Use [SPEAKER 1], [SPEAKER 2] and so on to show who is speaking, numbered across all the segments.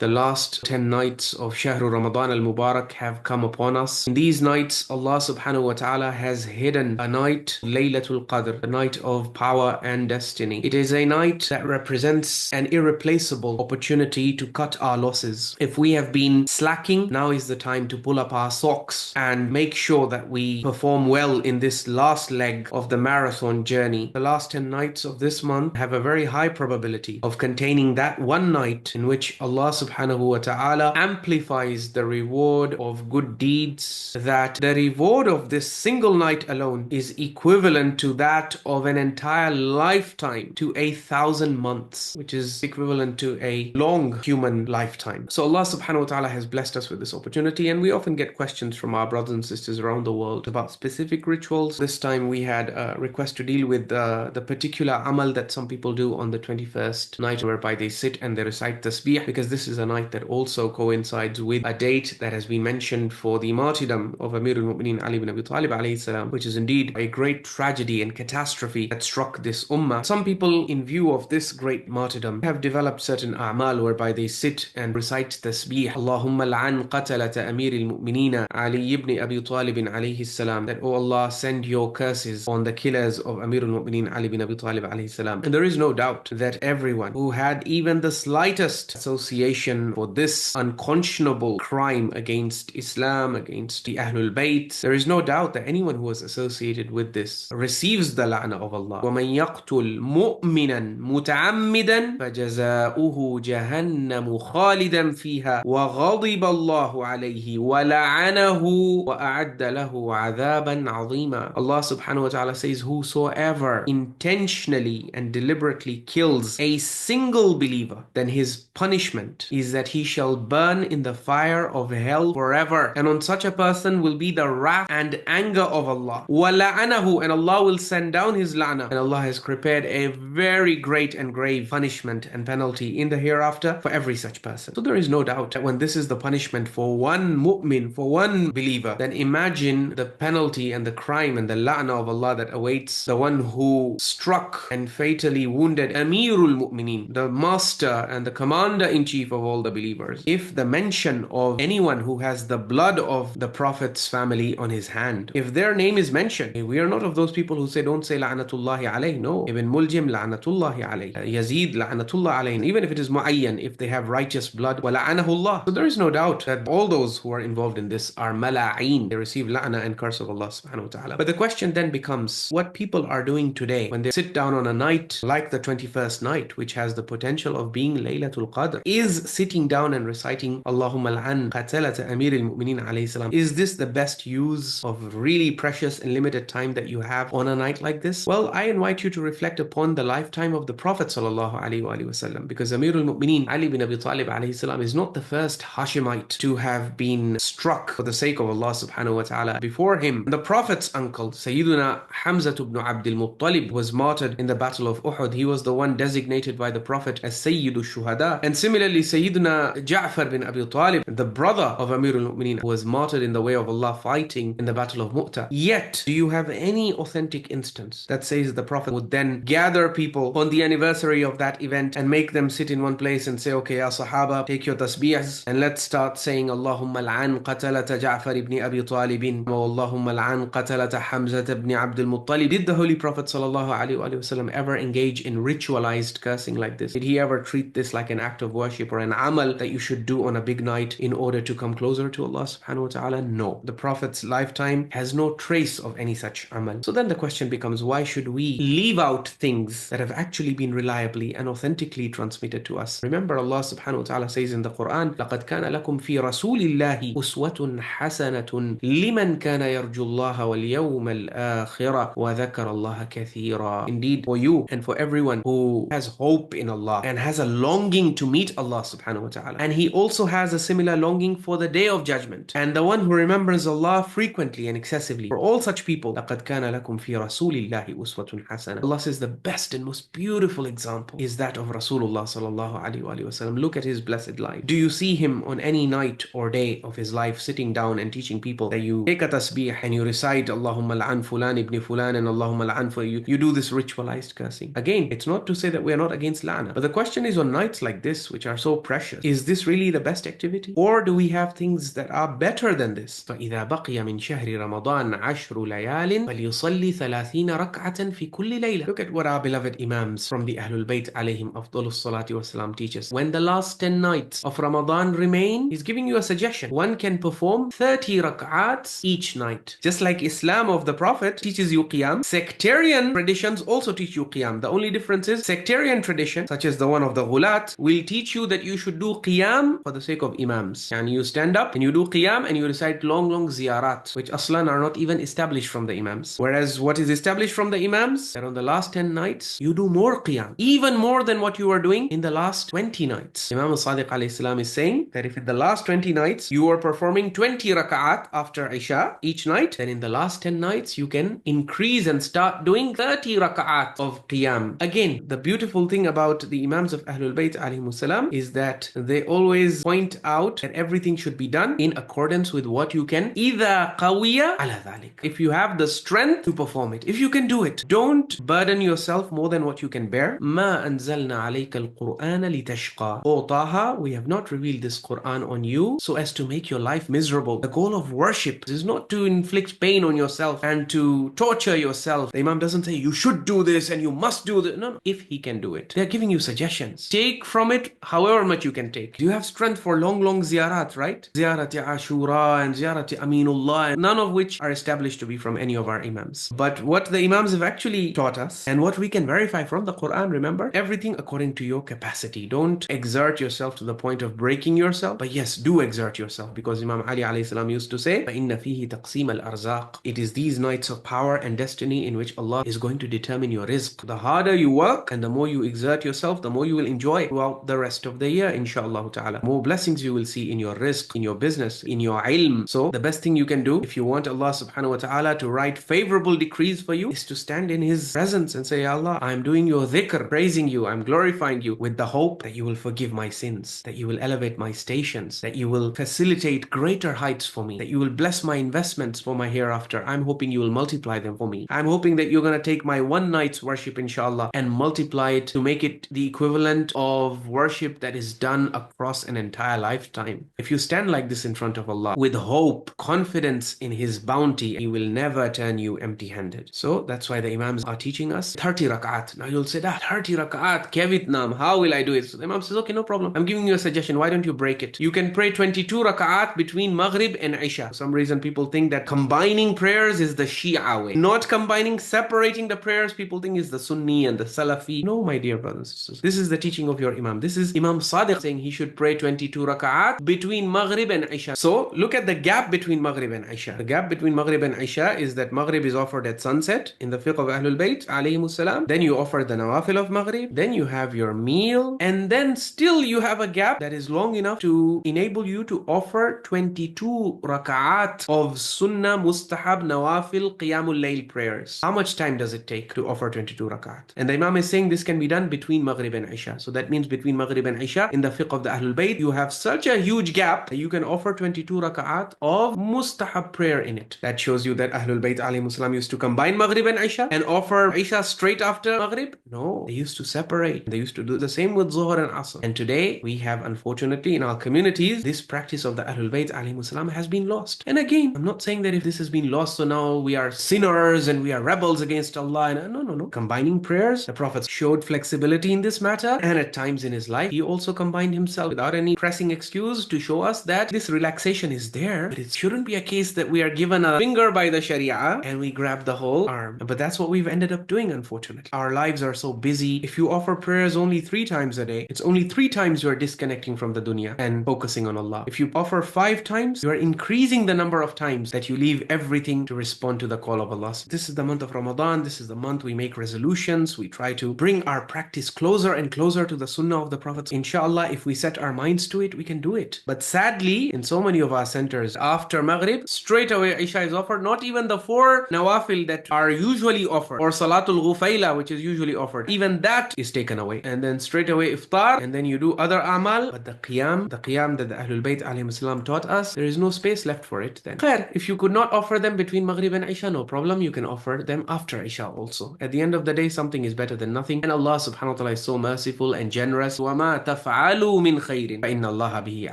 [SPEAKER 1] The last 10 nights of Shahru Ramadan al-Mubarak have come upon us. In these nights, Allah subhanahu wa ta'ala has hidden a night, Laylatul Qadr, the night of power and destiny. It is a night that represents an irreplaceable opportunity to cut our losses. If we have been slacking, now is the time to pull up our socks and make sure that we perform well in this last leg of the marathon journey. The last 10 nights of this month have a very high probability of containing that one night in which Allah subhanahu wa ta'ala amplifies the reward of good deeds, that the reward of this single night alone is equivalent to that of an entire lifetime, to 1,000 months, which is equivalent to a long human lifetime. So Allah subhanahu wa ta'ala has blessed us with this opportunity, and we often get questions from our brothers and sisters around the world about specific rituals. This time we had a request to deal with the particular amal that some people do on the 21st night, whereby they sit and they recite tasbih, because this is a night that also coincides with a date that has been mentioned for the martyrdom of Amirul Mu'mineen Ali ibn Abi Talib alayhi salam, which is indeed a great tragedy and catastrophe that struck this ummah. Some people, in view of this great martyrdom, have developed certain a'mal whereby they sit and recite tasbih, Allahumma al'an qatalata Amirul Mu'mineen Ali ibn Abi Talib alayhi salam, that, oh Allah, send your curses on the killers of Amirul Mu'mineen Ali ibn Abi Talib alayhi salam. And there is no doubt that everyone who had even the slightest association for this unconscionable crime against Islam, against the Ahlul Bayt, there is no doubt that anyone who was associated with this receives the la'na of Allah. وَمَنْ يَقْتُلْ مُؤْمِنًا مُتَعَمِّدًا فَجَزَاؤُهُ جَهَنَّمُ خَالِدًا فِيهَا وَغَضِبَ اللَّهُ عَلَيْهِ وَلَعَنَهُ وَأَعَدَّ لَهُ عَذَابًا عَظِيمًا. Allah subhanahu wa ta'ala says, whosoever intentionally and deliberately kills a single believer, then his punishment is that he shall burn in the fire of hell forever. And on such a person will be the wrath and anger of Allah. وَلَعَنَهُ, and Allah will send down his la'na. And Allah has prepared a very great and grave punishment and penalty in the hereafter for every such person. So there is no doubt that when this is the punishment for one mu'min, for one believer, then imagine the penalty and the crime and the la'na of Allah that awaits the one who struck and fatally wounded Amirul Mu'mineen, the master and the commander-in-chief of all the believers. If the mention of anyone who has the blood of the Prophet's family on his hand, if their name is mentioned, we are not of those people who say, don't say la'natullahi alayh. No. Ibn Muljim, la'natullahi alayh. Yazid, la'natullah alayh. Even if it is mu'ayyan, if they have righteous blood, wala'anahullah. So there is no doubt that all those who are involved in this are mala'een. They receive la'na and curse of Allah subhanahu wa ta'ala. But the question then becomes, what people are doing today when they sit down on a night like the 21st night, which has the potential of being Laylatul Qadr, is sitting down and reciting Allahumma al'an qatalata Amirul Mu'mineen alayhi salam. Is this the best use of really precious and limited time that you have on a night like this? Well, I invite you to reflect upon the lifetime of the Prophet sallallahu alaihi wasallam, because Amirul Mu'mineen Ali bin Abi Talib alayhi salam is not the first Hashemite to have been struck for the sake of Allah subhanahu wa ta'ala. Before him, the Prophet's uncle, Sayyiduna Hamza ibn Abdul Muttalib, was martyred in the Battle of Uhud. He was the one designated by the Prophet as Sayyidu Shuhada. And similarly, Sayyiduna Ja'far bin Abi Talib, the brother of Amirul Mu'mineen, was martyred in the way of Allah fighting in the Battle of Mu'tah. Yet, do you have any authentic instance that says the Prophet would then gather people on the anniversary of that event and make them sit in one place and say, okay, ya Sahaba, take your tasbihs and let's start saying Allahumma al'an qatalata Ja'far ibn Abi Talibin wa Allahumma al'an qatalata Hamza ibn Abdul Muttalib. Did the Holy Prophet sallallahu alaihi wasallam ever engage in ritualized cursing like this? Did he ever treat this like an act of worship or an amal that you should do on a big night in order to come closer to Allah subhanahu wa ta'ala? No. The Prophet's lifetime has no trace of any such amal. So then the question becomes, why should we leave out things that have actually been reliably and authentically transmitted to us? Remember, Allah subhanahu wa ta'ala says in the Qur'an, لَقَدْ كَانَ لَكُمْ فِي رَسُولِ اللَّهِ أُسْوَةٌ حَسَنَةٌ لِمَنْ كَانَ يَرْجُو اللَّهَ وَالْيَوْمَ الْآخِرَةَ وَذَكَرَ اللَّهَ كَثِيرًا. Indeed, for you and for everyone who has hope in Allah and has a longing to meet Allah subhanahu wa ta'ala. And he also has a similar longing for the Day of Judgment. And the one who remembers Allah frequently and excessively. For all such people, لَقَدْ كَانَ لَكُمْ فِي رَسُولِ اللَّهِ أُسْوَةٌ حَسَنَةٌ. Allah says the best and most beautiful example is that of Rasulullah sallallahu alaihi wasallam. Look at his blessed life. Do you see him on any night or day of his life sitting down and teaching people that you take a tasbih and you recite Allahumma al'an fulan ibn fulan and Allahumma al'an for you do this ritualized cursing? Again, it's not to say that we are not against la'na, but the question is, on nights like this, which are so precious. Is this really the best activity? Or do we have things that are better than this? فَإِذَا بَقِيَ مِنْ شَهْرِ رَمَضَانَ عَشْرُ لَيَالٍ فَلْيُصَلِّ 30 رَكْعَةً فِي كُلِّ لَيْلَةٍ. Look at what our beloved Imams from the Ahlul Bayt alayhim afdalus salati wasalam teach us. When the last 10 nights of Ramadan remain, he's giving you a suggestion. One can perform 30 rak'ats each night. Just like Islam of the Prophet teaches you qiyam, sectarian traditions also teach you qiyam. The only difference is sectarian tradition, such as the one of the ghulat, will teach you that you should do qiyam for the sake of Imams. And you stand up and you do qiyam and you recite long ziyarat, which aslan are not even established from the Imams. Whereas what is established from the Imams, that on the last 10 nights, you do more qiyam, even more than what you were doing in the last 20 nights. Imam Sadiq alayhi salam is saying that if in the last 20 nights you are performing 20 raka'at after Isha each night, then in the last 10 nights you can increase and start doing 30 raka'at of qiyam. Again, the beautiful thing about the Imams of Ahlul Bayt alayhimus salam is that they always point out that everything should be done in accordance with what you can. إِذَا قَوِيَ عَلَى ذَلِكَ. If you have the strength to perform it, if you can do it, don't burden yourself more than what you can bear. مَا أَنزَلْنَا عَلَيْكَ الْقُرْآنَ لِتَشْقَى. O Taha, we have not revealed this Qur'an on you so as to make your life miserable. The goal of worship is not to inflict pain on yourself and to torture yourself. The Imam doesn't say you should do this and you must do this. No, if he can do it. They're giving you suggestions. Take from it however much you can take. Do you have strength for long ziyarat, right? Ziyarat Ashura and Ziyarat Aminullah, none of which are established to be from any of our Imams. But what the Imams have actually taught us and what we can verify from the Qur'an, remember, everything according to your capacity. Don't exert yourself to the point of breaking yourself, but yes, do exert yourself, because Imam Ali alayhi salam used to say, فَإِنَّ فِيهِ تَقْسِيمَ الْأَرْزَاقِ. It is these nights of power and destiny in which Allah is going to determine your rizq. The harder you work and the more you exert yourself, the more you will enjoy throughout the rest of the year, inshallah ta'ala. More blessings you will see in your rizq, in your business, in your ilm. So the best thing you can do if you want Allah subhanahu wa ta'ala to write favorable decrees for you is to stand in His presence and say, Ya Allah, I'm doing your dhikr, praising you, I'm glorifying you, with the hope that you will forgive my sins, that you will elevate my stations, that you will facilitate greater heights for me, that you will bless my investments for my hereafter. I'm hoping you will multiply them for me. I'm hoping that you're going to take my one night's worship, inshallah, and multiply it to make it the equivalent of worship that is done across an entire lifetime. If you stand like this in front of Allah with hope, confidence in His bounty, He will never turn you empty-handed. So that's why the Imams are teaching us 30 rak'at. Now you'll say, 30 rak'at, Kevitnam, how will I do it? So the Imam says, okay, no problem. I'm giving you a suggestion. Why don't you break it? You can pray 22 rak'at between Maghrib and Isha. For some reason, people think that combining prayers is the Shia way. Not combining, separating the prayers, people think is the Sunni and the Salafi. No, my dear brothers and sisters. This is the teaching of your Imam. This is Imam Sadiq saying he should pray 22 rak'at between Maghrib and Isha. So look at the gap between Maghrib and Isha. The gap between Maghrib and Isha is that Maghrib is offered at sunset in the fiqh of Ahlul Bayt alayhimus salam. Then you offer the nawafil of Maghrib. Then you have your meal. And then still you have a gap that is long enough to enable you to offer 22 rak'at of sunnah, mustahab, nawafil, qiyamul layl prayers. How much time does it take to offer 22 rak'at? And the Imam is saying this can be done between Maghrib and Isha. So that means between Maghrib and Isha, in the fiqh of the Ahlul Bayt, you have such a huge gap that you can offer 22 rak'at of mustahab prayer in it. That shows you that Ahlul Bayt alayhimus salam used to combine Maghrib and Isha and offer Isha straight after Maghrib. No, they used to separate. They used to do the same with Zuhr and Asr. And today, we have, unfortunately, in our communities, this practice of the Ahlul Bayt alayhimus salam has been lost. And again, I'm not saying that if this has been lost, so now we are sinners and we are rebels against Allah. No. Combining prayers, the Prophet showed flexibility in this matter, and at times in his life, he also combined himself without any pressing excuse to show us that this relaxation is there, but it shouldn't be a case that we are given a finger by the Sharia and we grab the whole arm. But that's what we've ended up doing, unfortunately. Our lives are so busy. If you offer prayers only 3 times a day, it's only 3 times you are disconnecting from the dunya and focusing on Allah. If you offer 5 times, you are increasing the number of times that you leave everything to respond to the call of Allah. This is the month of Ramadan. This is the month we make resolutions. We try to bring our practice closer and closer to the sunnah of the Prophet. Inshallah, if we set our minds to it, we can do it. But sadly, in so many of our centers, after Maghrib, straight away Isha is offered. Not even the 4 nawafil that are usually offered, or Salatul Ghufayla, which is usually offered. Even that is taken away. And then straight away iftar, and then you do other Amaal. But the qiyam that the Ahlul Bayt alayhim salam taught us, there is no space left for it then. Khair, if you could not offer them between Maghrib and Isha, no problem. You can offer them after Isha also. At the end of the day, something is better than nothing. And Allah subhanahu wa ta'ala is so merciful and generous. وَمَا تَفْعَلُ تَفْعَلُوا مِنْ خَيْرٍ فَإِنَّ اللَّهَ بِهِ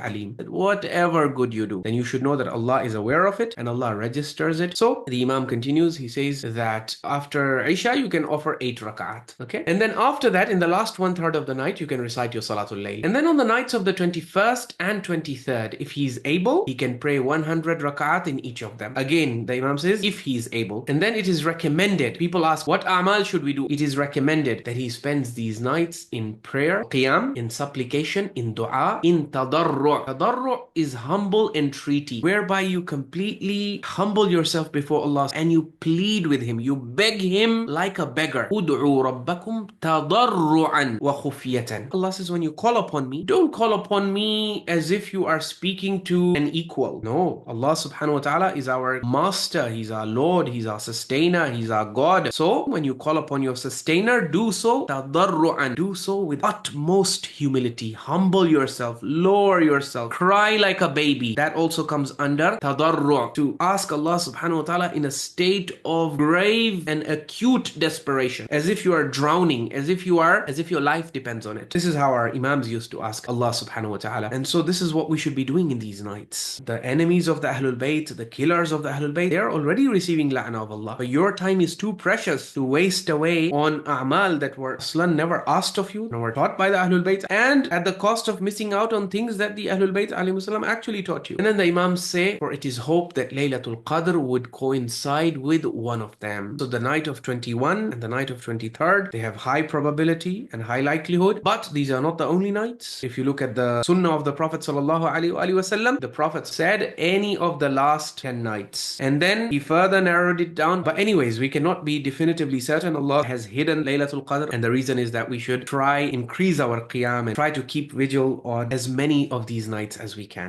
[SPEAKER 1] عَلِيمٌ. That whatever good you do, then you should know that Allah is aware of it and Allah registers it. So the Imam continues, he says that after Isha you can offer 8 rak'at, okay? And then after that, in the last 1/3 of the night, you can recite your Salatul Layl. And then on the nights of the 21st and 23rd, if he's able, he can pray 100 rak'at in each of them. Again, the Imam says, if he's able. And then it is recommended. People ask, what Amaal should we do? It is recommended that he spends these nights in prayer, qiyam, in supplication, in dua, in tadarru'. Tadarru' is humble entreaty, whereby you completely humble yourself before Allah and you plead with Him. You beg Him like a beggar. Ud'u rabbakum tadarru'an wa khufiyatan. Allah says, when you call upon me, don't call upon me as if you are speaking to an equal. No, Allah subhanahu wa ta'ala is our master. He's our Lord. He's our sustainer. He's our God. So when you call upon your sustainer, do so tadarru'an. Do so with utmost humility. Humble yourself. Lower yourself. Cry like a baby. That also comes under tadarru'. To ask Allah subhanahu wa ta'ala in a state of grave and acute desperation. As if you are drowning. As if your life depends on it. This is how our Imams used to ask Allah subhanahu wa ta'ala. And so this is what we should be doing in these nights. The enemies of the Ahlul Bayt, the killers of the Ahlul Bayt, they are already receiving la'na of Allah. But your time is too precious to waste away on a'mal that were aslan never asked of you, nor taught by the Ahlul Bayt, and at the cost of missing out on things that the Ahlul Bayt alayhi salam actually taught you. And then the Imams say, for it is hoped that Laylatul Qadr would coincide with one of them. So the night of 21 and the night of 23rd, they have high probability and high likelihood, but these are not the only nights. If you look at the sunnah of the Prophet sallallahu alaihi wasallam, the Prophet said any of the last 10 nights. And then he further narrowed it down. But anyways, we cannot be definitively certain. Allah has hidden Laylatul Qadr, and the reason is that we should try increase our qiyam and try to keep vigil on as many of these nights as we can.